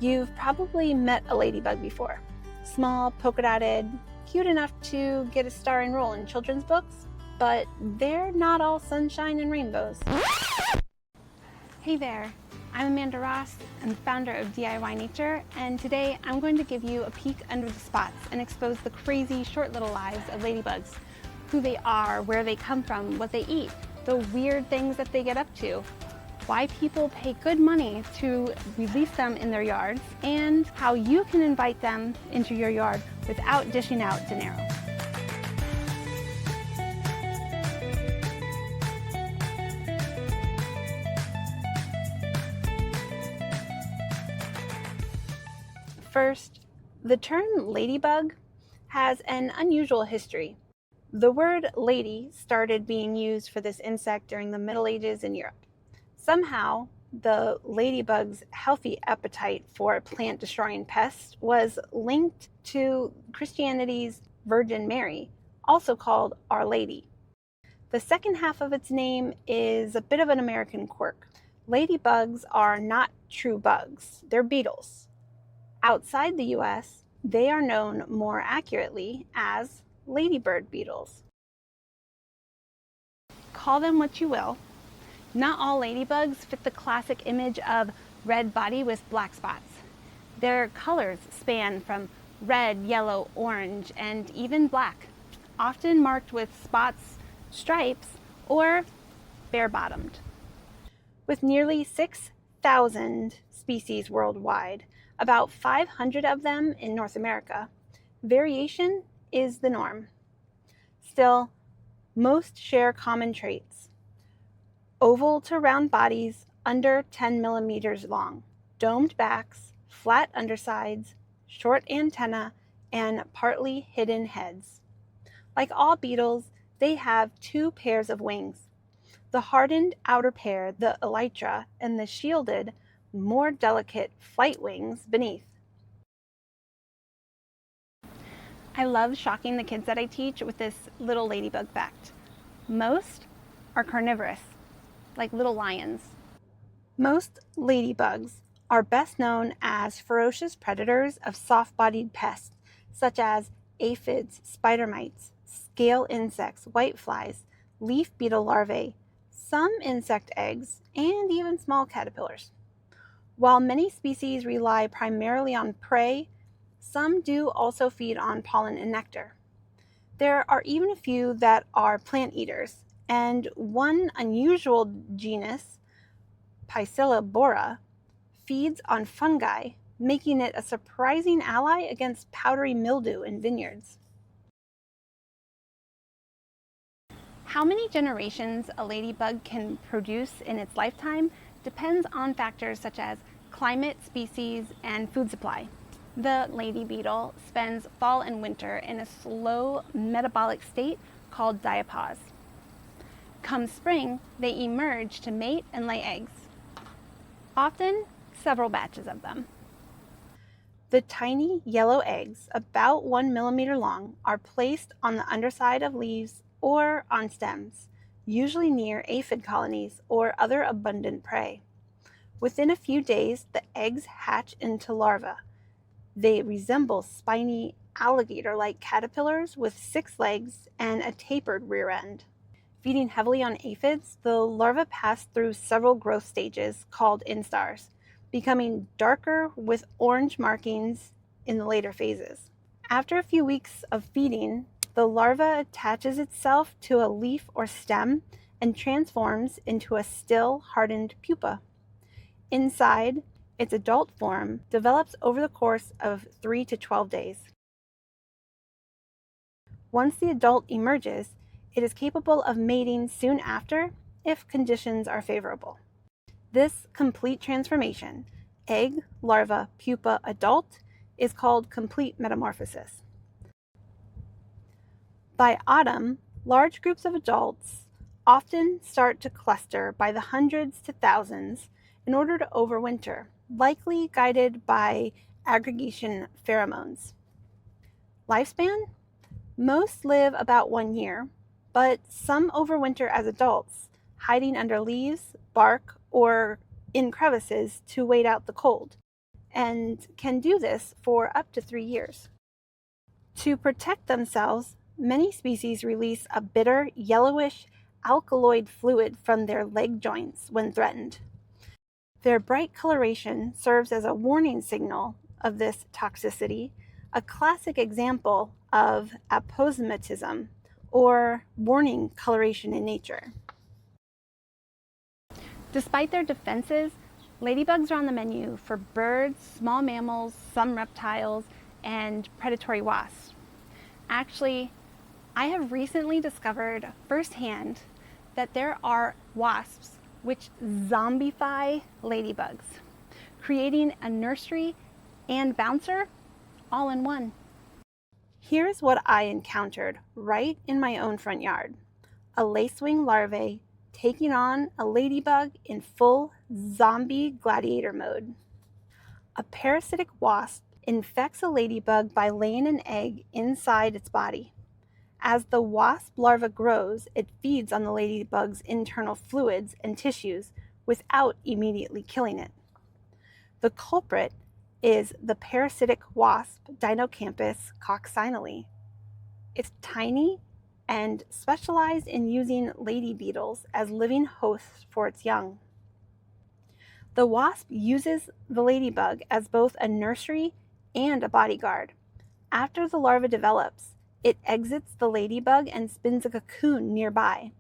You've probably met a ladybug before. Small, polka-dotted, cute enough to get a starring role in children's books, but they're not all sunshine and rainbows. Hey there, I'm Amanda Ross, and founder of DIY Nature, and today I'm going to give you a peek under the spots and expose the crazy, short little lives of ladybugs. Who they are, where they come from, what they eat, the weird things that they get up to, why people pay good money to release them in their yards, and how you can invite them into your yard without dishing out dinero. First, the term ladybug has an unusual history. The word lady started being used for this insect during the Middle Ages in Europe. Somehow, the ladybug's healthy appetite for plant-destroying pests was linked to Christianity's Virgin Mary, also called Our Lady. The second half of its name is a bit of an American quirk. Ladybugs are not true bugs, they're beetles. Outside the US, they are known more accurately as ladybird beetles. Call them what you will, not all ladybugs fit the classic image of red body with black spots. Their colors span from red, yellow, orange, and even black, often marked with spots, stripes, or bare-bottomed. With nearly 6,000 species worldwide, about 500 of them in North America, variation is the norm. Still, most share common traits. Oval to round bodies under 10 millimeters long, domed backs, flat undersides, short antennae, and partly hidden heads. Like all beetles, they have two pairs of wings. The hardened outer pair, the elytra, and the shielded, more delicate flight wings beneath. I love shocking the kids that I teach with this little ladybug fact. Most are carnivorous, like little lions. Most ladybugs are best known as ferocious predators of soft-bodied pests, such as aphids, spider mites, scale insects, whiteflies, leaf beetle larvae, some insect eggs, and even small caterpillars. While many species rely primarily on prey, some do also feed on pollen and nectar. There are even a few that are plant eaters, and one unusual genus, Bora, feeds on fungi, making it a surprising ally against powdery mildew in vineyards. How many generations a ladybug can produce in its lifetime depends on factors such as climate, species, and food supply. The lady beetle spends fall and winter in a slow metabolic state called diapause. Come spring, they emerge to mate and lay eggs, often several batches of them. The tiny yellow eggs, about 1 millimeter long, are placed on the underside of leaves or on stems, usually near aphid colonies or other abundant prey. Within a few days, the eggs hatch into larvae. They resemble spiny alligator-like caterpillars with 6 legs and a tapered rear end. Feeding heavily on aphids, the larvae pass through several growth stages called instars, becoming darker with orange markings in the later phases. After a few weeks of feeding, the larva attaches itself to a leaf or stem and transforms into a still hardened pupa. Inside, its adult form develops over the course of 3 to 12 days. Once the adult emerges, it is capable of mating soon after if conditions are favorable. This complete transformation, egg, larva, pupa, adult, is called complete metamorphosis. By autumn, large groups of adults often start to cluster by the hundreds to thousands in order to overwinter, likely guided by aggregation pheromones. Lifespan? Most live about 1 year, but some overwinter as adults, hiding under leaves, bark, or in crevices to wait out the cold. and can do this for up to 3 years. To protect themselves, many species release a bitter, yellowish alkaloid fluid from their leg joints when threatened. Their bright coloration serves as a warning signal of this toxicity, a classic example of aposematism, or warning coloration in nature. Despite their defenses, ladybugs are on the menu for birds, small mammals, some reptiles, and predatory wasps. Actually, I have recently discovered firsthand that there are wasps which zombify ladybugs, creating a nursery and bouncer all in one. Here's what I encountered right in my own front yard: a lacewing larvae taking on a ladybug in full zombie gladiator mode. A parasitic wasp infects a ladybug by laying an egg inside its body. As the wasp larva grows, it feeds on the ladybug's internal fluids and tissues without immediately killing it. The culprit is the parasitic wasp Dinocampus coccinelle. It's tiny and specialized in using lady beetles as living hosts for its young. The wasp uses the ladybug as both a nursery and a bodyguard. After the larva develops, it exits the ladybug and spins a cocoon nearby.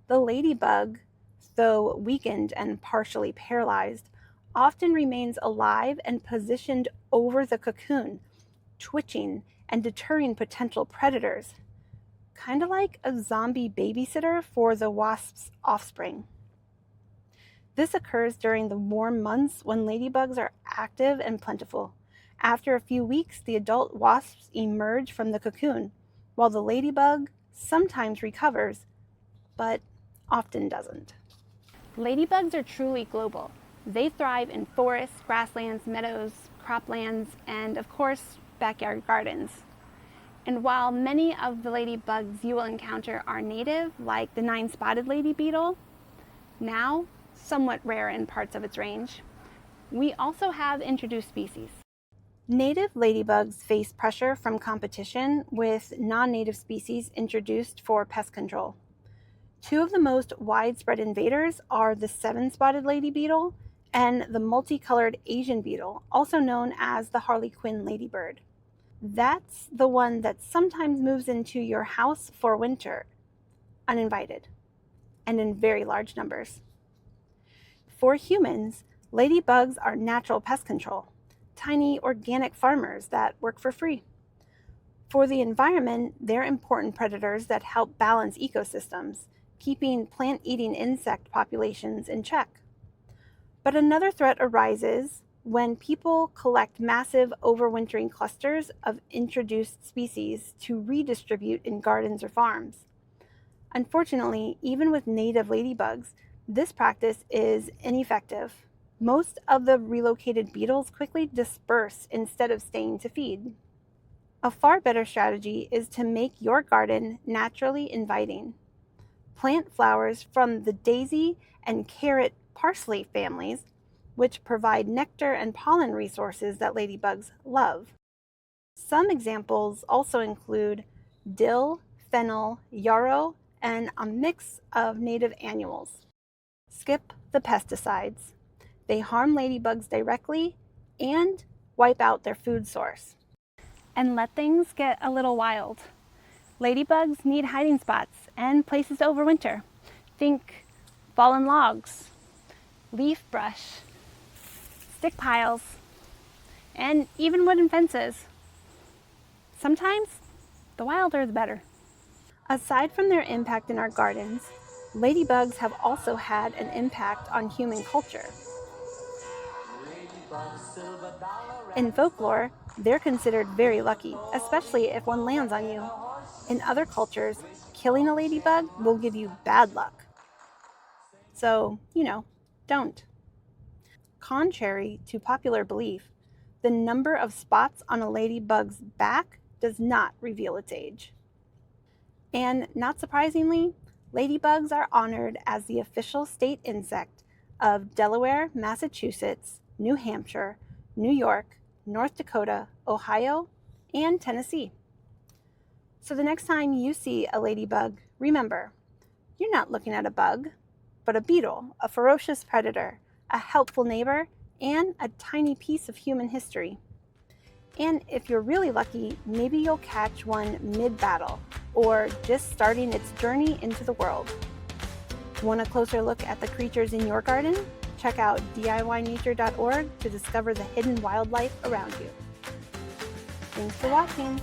The ladybug, though weakened and partially paralyzed, often remains alive and positioned over the cocoon, twitching and deterring potential predators, kind of like a zombie babysitter for the wasp's offspring. This occurs during the warm months when ladybugs are active and plentiful. After a few weeks, the adult wasps emerge from the cocoon, while the ladybug sometimes recovers, but often doesn't. Ladybugs are truly global. They thrive in forests, grasslands, meadows, croplands, and of course, backyard gardens. And while many of the ladybugs you will encounter are native, like the 9-spotted lady beetle, now somewhat rare in parts of its range, we also have introduced species. Native ladybugs face pressure from competition with non-native species introduced for pest control. Two of the most widespread invaders are the 7-spotted lady beetle and the multicolored Asian beetle, also known as the harlequin ladybird. That's the one that sometimes moves into your house for winter, uninvited, and in very large numbers. For humans, ladybugs are natural pest control, tiny organic farmers that work for free. For the environment, they're important predators that help balance ecosystems, keeping plant-eating insect populations in check. But another threat arises when people collect massive overwintering clusters of introduced species to redistribute in gardens or farms. Unfortunately, even with native ladybugs, this practice is ineffective. Most of the relocated beetles quickly disperse instead of staying to feed. A far better strategy is to make your garden naturally inviting. Plant flowers from the daisy and carrot parsley families, which provide nectar and pollen resources that ladybugs love. Some examples also include dill, fennel, yarrow, and a mix of native annuals. Skip the pesticides. They harm ladybugs directly and wipe out their food source. And let things get a little wild. Ladybugs need hiding spots and places to overwinter. Think fallen logs, leaf brush, stick piles, and even wooden fences. Sometimes, the wilder the better. Aside from their impact in our gardens, ladybugs have also had an impact on human culture. In folklore, they're considered very lucky, especially if one lands on you. In other cultures, killing a ladybug will give you bad luck. So, don't. Contrary to popular belief, the number of spots on a ladybug's back does not reveal its age. And not surprisingly, ladybugs are honored as the official state insect of Delaware, Massachusetts, New Hampshire, New York, North Dakota, Ohio, and Tennessee. So the next time you see a ladybug, remember, you're not looking at a bug, but a beetle, a ferocious predator, a helpful neighbor, and a tiny piece of human history. And if you're really lucky, maybe you'll catch one mid-battle or just starting its journey into the world. Want a closer look at the creatures in your garden? Check out DIYnature.org to discover the hidden wildlife around you. Thanks for watching.